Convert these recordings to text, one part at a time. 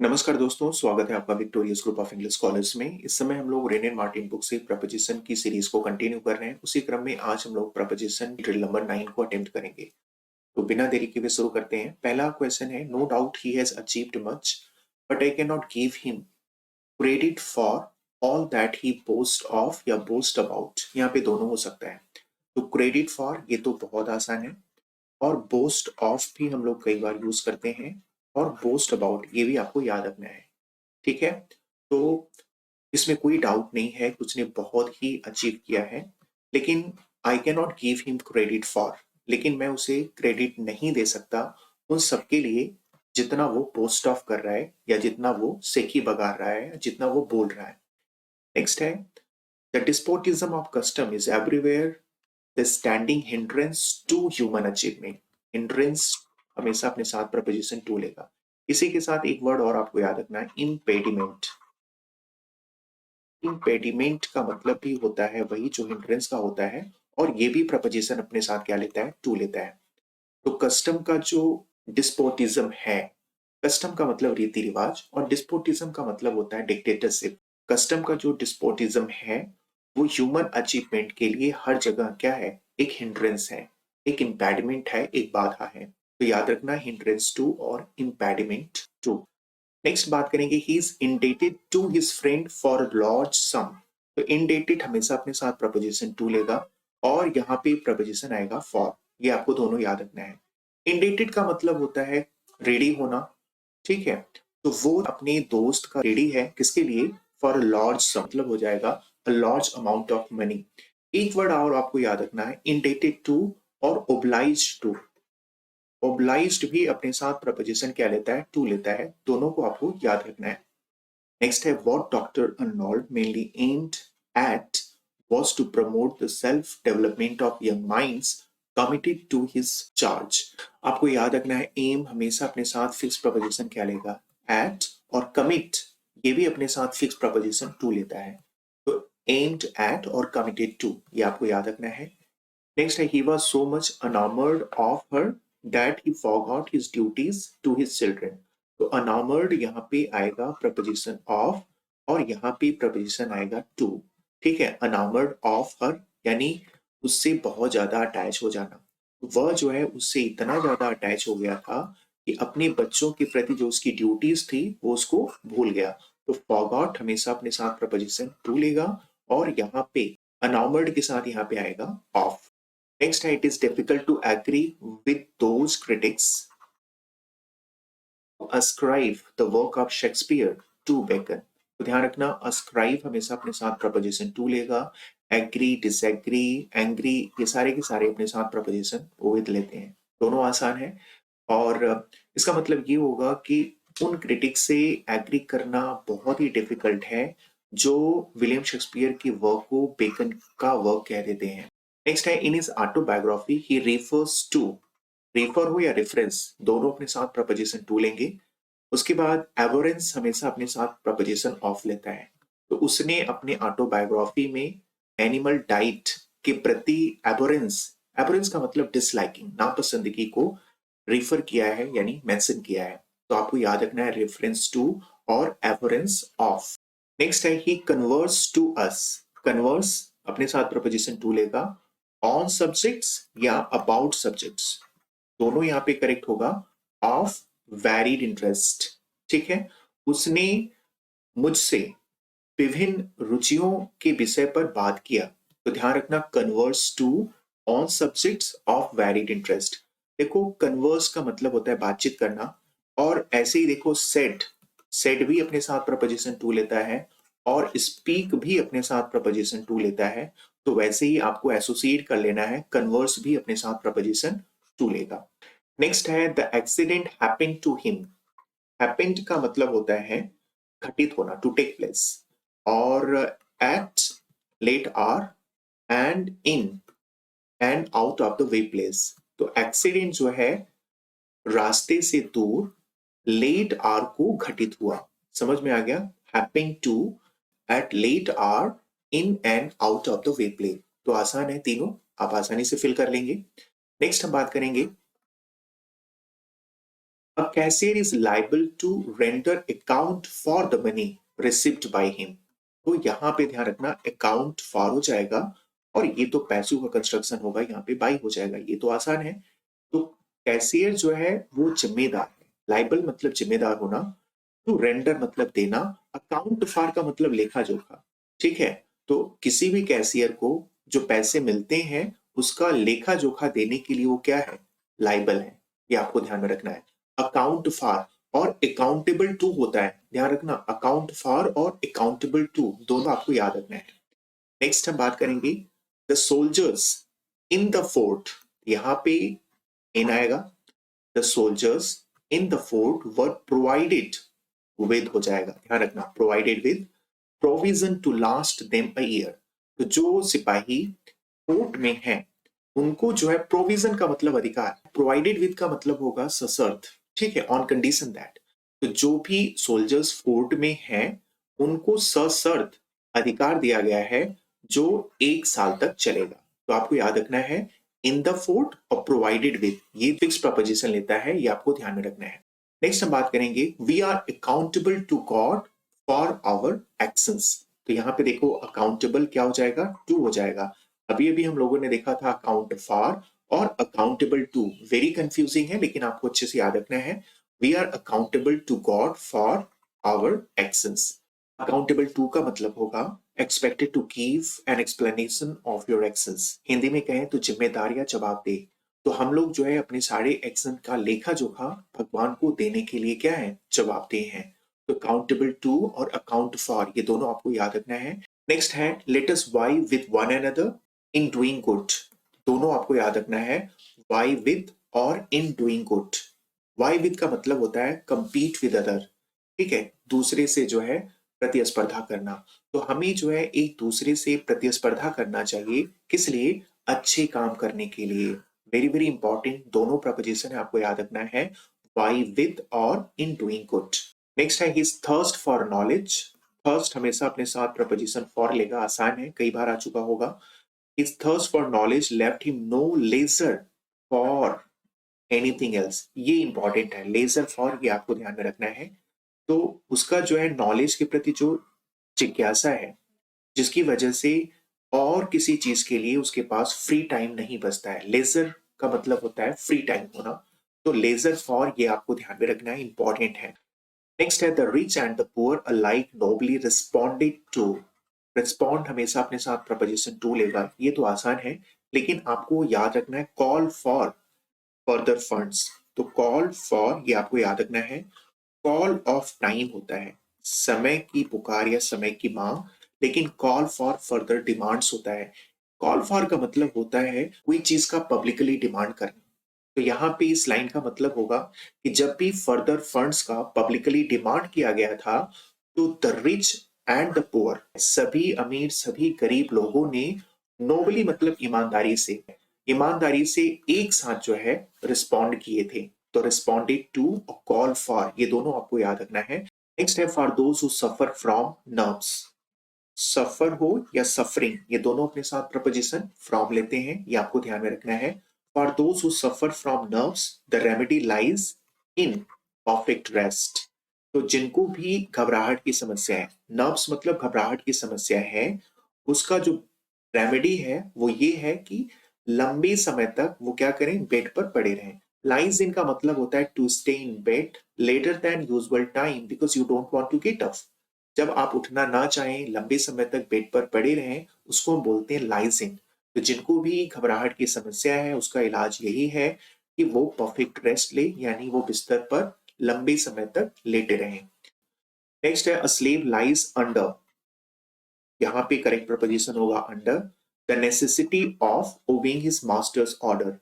नमस्कार दोस्तों, स्वागत है आपका victorious group of English scholars में। इस समय हम लोग रेन एंड मार्टिन बुक से प्रपोजिशन की सीरीज को कंटिन्यू कर रहे हैं। उसी क्रम में आज हम लोग प्रपोजिशन ड्रिल नंबर 9 को अटेम्प्ट करेंगे। तो बिना देरी के हुए शुरू करते हैं। पहला क्वेश्चन है, no doubt he has achieved much but I can not give him credit for all that he boast of या बोस्ट अबाउट। यहाँ पे दोनों हो सकता है। तो क्रेडिट फॉर ये तो बहुत आसान है, और बोस्ट ऑफ भी हम लोग कई बार यूज करते हैं, और बोस्ट अबाउट ये भी आपको याद रखना है। ठीक है, तो इसमें कोई डाउट नहीं है, कुछ ने बहुत ही अचीव किया है। लेकिन आई can not give him credit for, लेकिन मैं उसे क्रेडिट नहीं दे सकता उन सबके लिए जितना वो पोस्ट ऑफ कर रहा है, या जितना वो सेखी बगा रहा है, जितना वो बोल रहा है। नेक्स्ट है, the despotism of custom is everywhere the standing hindrance to human achievement. Hindrance हमेशा अपने साथ प्रपोजिशन टू लेगा। इसी के साथ एक वर्ड और आपको याद रखना है, इम्पेडिमेंट। इम्पेडिमेंट का मतलब भी होता है वही जो हिंड्रेंस का होता है, और ये भी प्रपोजिशन अपने साथ क्या लेता है, टू लेता है। तो कस्टम का जो डिस्पोटिज्म है, कस्टम का मतलब रीति रिवाज, और डिस्पोटिज्म का मतलब होता है डिक्टेटरशिप। कस्टम का जो डिस्पोटिज्म है वो ह्यूमन अचीवमेंट के लिए हर जगह क्या है, एक हिंड्रेंस है, एक इम्पेडिमेंट है, एक बाधा है। तो याद रखना, हिंड्रेंस टू और इम्पेडिमेंट टू। नेक्स्ट बात करेंगे, he is indebted to his friend for large sum. तो इंडेटेड हमेशा अपने साथ प्रपोजिशन टू लेगा, और यहाँ पे प्रपोजिशन आएगा फॉर। ये आपको दोनों याद रखना है। इंडेटेड का मतलब होता है रेडी होना। ठीक है, तो वो अपने दोस्त का रेडी है, किसके लिए, फॉर लार्ज सम, मतलब हो जाएगा लार्ज अमाउंट ऑफ मनी। एक वर्ड और आपको याद रखना है, इंडेटेड टू और ओब्लाइज टू। ओब्लाइज्ड भी अपने साथ प्रपोजिशन क्या लेता है, टू लेता है। दोनों को आपको याद रखना है। नेक्स्ट है, what doctor Arnold mainly aimed at was to promote the self development of young minds committed to his charge। आपको याद रखना है, एम हमेशा अपने साथ फिक्स प्रपोजिशन क्या लेगा, एट, और कमिट ये भी अपने साथ फिक्स प्रपोजिशन टू लेता है। तो एम्ड एट और कमिटेड टू ये आपको याद रखना है। Next, he was so much enamored of her that he forgot his duties to his children। तो enamored यहाँ पे आएगा प्रपोजिशन of, और यहाँ पे प्रपोजिशन आएगा to। ठीक है, enamored of her यानी उससे बहुत ज्यादा अटैच हो जाना। वह जो है उससे इतना ज्यादा अटैच हो गया था कि अपने बच्चों के प्रति जो उसकी ड्यूटीज थी वो उसको भूल गया। तो forgot हमेशा अपने साथ प्रपोजिशन to लेगा, और यहाँ पे enamored के साथ यहाँ पे आएगा of। Next, it is difficult to agree with those critics who ascribe the work of Shakespeare to Bacon। तो ध्यान रखना, ascribe हमेशा अपने साथ प्रपोजिशन टू लेगा। एग्री, डिसएग्री, एंग्री ये सारे के सारे अपने साथ प्रपोजिशन विद लेते हैं। दोनों आसान है, और इसका मतलब ये होगा कि उन क्रिटिक्स से एग्री करना बहुत ही डिफिकल्ट है जो विलियम शेक्सपियर की वर्क को बेकन का वर्क कह देते हैं। नेक्स्ट है, in his autobiography he refers to. Refer हो या रेफरेंस, दोनों अपने साथ प्रपोजिशन टू लेंगे। उसके बाद एवोरेंस हमेशा अपने साथ प्रपोजिशन ऑफ लेता है। तो उसने अपने ऑटोबायोग्राफी में एनिमल डाइट के प्रति एबोरेंस, एबोरेंस का मतलब डिसलाइकिंग, नापसंदगी को रिफर किया है, यानी मेंशन किया है। तो आपको याद रखना है रेफरेंस टू और एबोरेंस ऑफ। नेक्स्ट है, ही कन्वर्स टू अस। कन्वर्स अपने साथ प्रपोजिशन टू लेगा, ऑन सब्जेक्ट्स या अबाउट सब्जेक्ट्स, दोनों यहाँ पे करेक्ट होगा, ऑफ वैरिड इंटरेस्ट। ठीक है, उसने मुझसे विभिन्न रुचियों के विषय पर बात किया। तो ध्यान रखना, converse to on subjects of varied interest. देखो, कन्वर्स का मतलब होता है बातचीत करना, और ऐसे ही देखो सेड, सेड भी अपने साथ प्रपोजिशन टू लेता है, और स्पीक भी अपने साथ प्रपोजिशन टू लेता है। तो वैसे ही आपको एसोसिएट कर लेना है, कन्वर्स भी अपने साथ प्रपोजिशन टू लेगा। नेक्स्ट है, the accident happened to him. Happened का मतलब होता है घटित होना, टू टेक प्लेस, और at late are and in and out of the way place. तो एक्सीडेंट जो है रास्ते से दूर, लेट आर को घटित हुआ। समझ में आ गया, happened to at late are in and out of the way place. तो आसान है, तीनों आप आसानी से फिल कर लेंगे। नेक्स्ट हम बात करेंगे a cashier is liable to render account for the money received by him. तो यहाँ पे ध्यान रखना, अकाउंट फॉर हो जाएगा और ये तो पैसों का कंस्ट्रक्शन होगा, यहाँ पे बाई हो जाएगा, ये तो आसान है। तो कैशियर जो है वो जिम्मेदार है, लाइबल मतलब जिम्मेदार होना, टू रेंडर मतलब देना, अकाउंट फॉर का मतलब लेखा जोखा। ठीक है, तो किसी भी कैशियर को जो पैसे मिलते हैं उसका लेखा जोखा देने के लिए वो क्या है, लाइबल है। ये आपको ध्यान में रखना है। अकाउंट फॉर और अकाउंटेबल टू होता है, ध्यान रखना, अकाउंट फॉर और अकाउंटेबल टू दोनों आपको याद रखना है। नेक्स्ट हम बात करेंगे the soldiers in the fort. यहाँ पे इन आएगा, the soldiers in the fort were provided with हो जाएगा, ध्यान रखना, provided with provision to last them a year. तो जो सिपाही फोर्ट में है उनको जो है, प्रोविजन का मतलब अधिकार, प्रोवाइडेड विद का मतलब होगा सशर्त, ठीक है, ऑन कंडीशन दैट। तो जो भी सोल्जर्स फोर्ट में हैं उनको सशर्त अधिकार दिया गया है जो 1 साल तक चलेगा। तो आपको याद रखना है, इन द फोर्ट और प्रोवाइडेड विद, ये फिक्स प्रपोजिशन लेता है, ये आपको ध्यान में रखना है। नेक्स्ट हम बात करेंगे we are accountable to God for our actions. तो यहाँ पे देखो अकाउंटेबल क्या हो जाएगा, टू हो जाएगा। अभी अभी हम लोगों ने देखा था अकाउंट फॉर और अकाउंटेबल टू, वेरी कंफ्यूजिंग है लेकिन आपको अच्छे से याद रखना है। We are accountable to God for our actions. Accountable to का मतलब होगा expected to give an explanation of your actions. Hindi में कहें तो जिम्मेदार या जवाबदेह। तो हम लोग जो है अपने सारे एक्शन का लेखा जोखा भगवान को देने के लिए क्या है, जवाबदेह हैं। तो अकाउंटेबल टू और अकाउंट फॉर ये दोनों आपको याद रखना है। नेक्स्ट है let us vie with one another in doing good. दोनों आपको याद रखना है, वाई विद और in doing good. Vie with का मतलब होता है compete विद अदर, ठीक है, दूसरे से जो है प्रतिस्पर्धा करना। तो हमें जो है एक दूसरे से प्रतिस्पर्धा करना चाहिए, किस लिए, अच्छे काम करने के लिए। वेरी वेरी इंपॉर्टेंट दोनों प्रपोजिशन है, आपको याद रखना है, वाई विद और इन डूइंग गुड। नेक्स्ट है his thirst for knowledge. Thirst हमेशा अपने साथ प्रपोजिशन फॉर लेगा, आसान है, कई बार आ चुका होगा। His thirst for knowledge left him no leisure for anything else। ये इंपॉर्टेंट है, लेजर फॉर ये आपको ध्यान में रखना है। तो उसका जो है नॉलेज के प्रति जो जिज्ञासा है, जिसकी वजह से और किसी चीज के लिए उसके पास फ्री टाइम नहीं बचता है। लेजर का मतलब होता है फ्री टाइम होना, तो लेजर फॉर ये आपको ध्यान में रखना है, इंपॉर्टेंट है। नेक्स्ट है the rich and the poor alike nobly responded to. Respond हमेशा अपने साथ प्रपोजिशन टू लेगा, ये तो आसान है, लेकिन आपको याद रखना है कॉल फॉर फर्दर फंड्स। तो कॉल फॉर ये आपको याद रखना है, कॉल ऑफ टाइम होता है, समय की पुकार या समय की मांग, लेकिन कॉल फॉर फर्दर डिमांड्स होता है। कॉल फॉर का मतलब होता है कोई चीज का पब्लिकली डिमांड करना। तो यहाँ पे इस लाइन का मतलब होगा कि जब भी फर्दर फंड्स का पब्लिकली डिमांड किया गया था तो the rich and the poor, सभी अमीर सभी गरीब लोगों ने नोबली मतलब ईमानदारी से एक साथ जो है रिस्पॉन्ड किए थे। तो रिस्पॉन्डेड टू और कॉल फॉर ये दोनों आपको याद रखना है। नेक्स्ट है for those who suffer from nerves. Suffer हो या सफरिंग ये दोनों अपने साथ प्रपोजिशन फ्रॉम लेते हैं, ये आपको ध्यान में रखना है। For those who suffer from nerves the remedy lies in perfect rest. तो जिनको भी घबराहट की समस्या है, नर्व्स मतलब घबराहट की समस्या है, उसका जो रेमेडी है वो ये है कि लंबे समय तक वो क्या करें, बेड पर पड़े रहें। लाइज इन का मतलब होता है to stay in bed later than usual time because you don't want to get up. जब आप उठना ना चाहें, लंबे समय तक बेड पर पड़े रहें, उसको हम बोलते हैं लाइजिंग। तो जिनको भी घबराहट की समस्या है उसका इलाज यही है कि वो परफेक्ट रेस्ट ले, यानी वो बिस्तर पर लंबे समय तक लेटे रहें। नेक्स्ट है अ स्लेव लाइज अंडर। यहाँ पे करेक्ट प्रपोजिशन होगा under the necessity of obeying his masters order.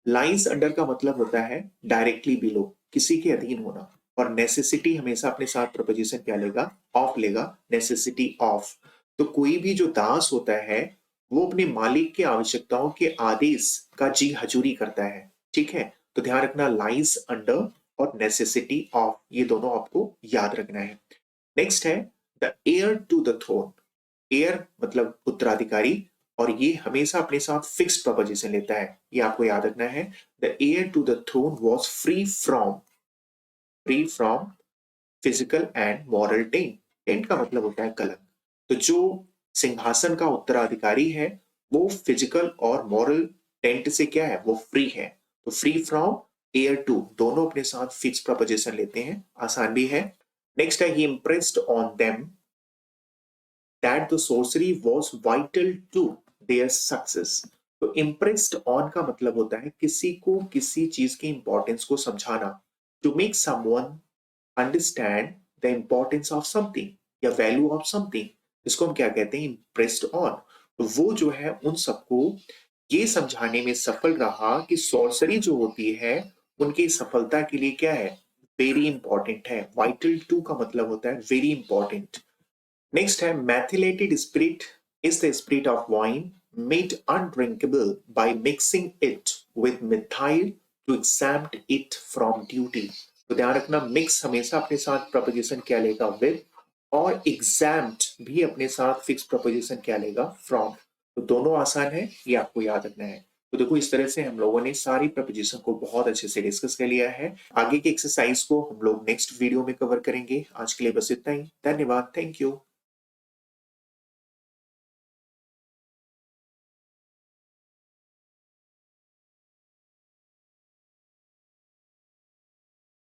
Lies under का मतलब होता है डायरेक्टली बिलो, किसी के अधीन होना। और नेसेसिटी हमेशा अपने साथ प्रपोजिशन क्या लेगा, ऑफ लेगा, नेसेसिटी ऑफ। तो कोई भी जो दास होता है वो अपने मालिक की आवश्यकताओं के आदेश का जी हजूरी करता है, ठीक है। तो ध्यान रखना लाइज अंडर और नेसेसिटी ऑफ ये दोनों आपको याद रखना है। नेक्स्ट है the heir to the throne. Heir मतलब उत्तराधिकारी, और ये हमेशा अपने साथ फिक्स्ड प्रपोजिशन लेता है, ये आपको याद रखना है। The heir to the throne was free from free from physical and moral taint. Taint का मतलब होता है कलंक। तो जो सिंहासन का उत्तराधिकारी है वो फिजिकल और मॉरल टेंट से क्या है, वो फ्री है। तो फ्री फ्रॉम एयर टू, दोनों अपने साथ फिक्स प्रपोजिशन लेते हैं, आसान भी है। नेक्स्ट है, he impressed on them that the sorcery was vital to their success. तो इम्प्रेस्ड ऑन का मतलब होता है किसी को किसी चीज की इंपॉर्टेंस को समझाना। To make someone understand the importance of something या वैल्यू ऑफ समथिंग, इसको हम क्या कहते हैं, इम्प्रेस्ड ऑन। तो वो जो है उन सबको ये समझाने में सफल रहा कि सॉर्सरी जो होती है उनकी सफलता के लिए क्या है, वेरी इंपॉर्टेंट है। वाइटल टू का मतलब होता है वेरी इंपॉर्टेंट। नेक्स्ट है, methylated spirit is the spirit of wine made undrinkable by mixing it with methyl to exempt it from duty। तो ध्यान रखना, मिक्स हमेशा अपने साथ प्रपोजिशन क्या लेगा, विद, और एग्जैम्प्ट भी अपने साथ फिक्स प्रपोजिशन क्या लेगा, फ्रॉम। तो दोनों आसान है, ये आपको याद रखना है। तो देखो इस तरह से हम लोगों ने सारी प्रपोजिशन को बहुत अच्छे से डिस्कस कर लिया है। आगे की एक्सरसाइज को हम लोग नेक्स्ट वीडियो में कवर करेंगे। आज के लिए बस इतना ही, धन्यवाद, थैंक यू।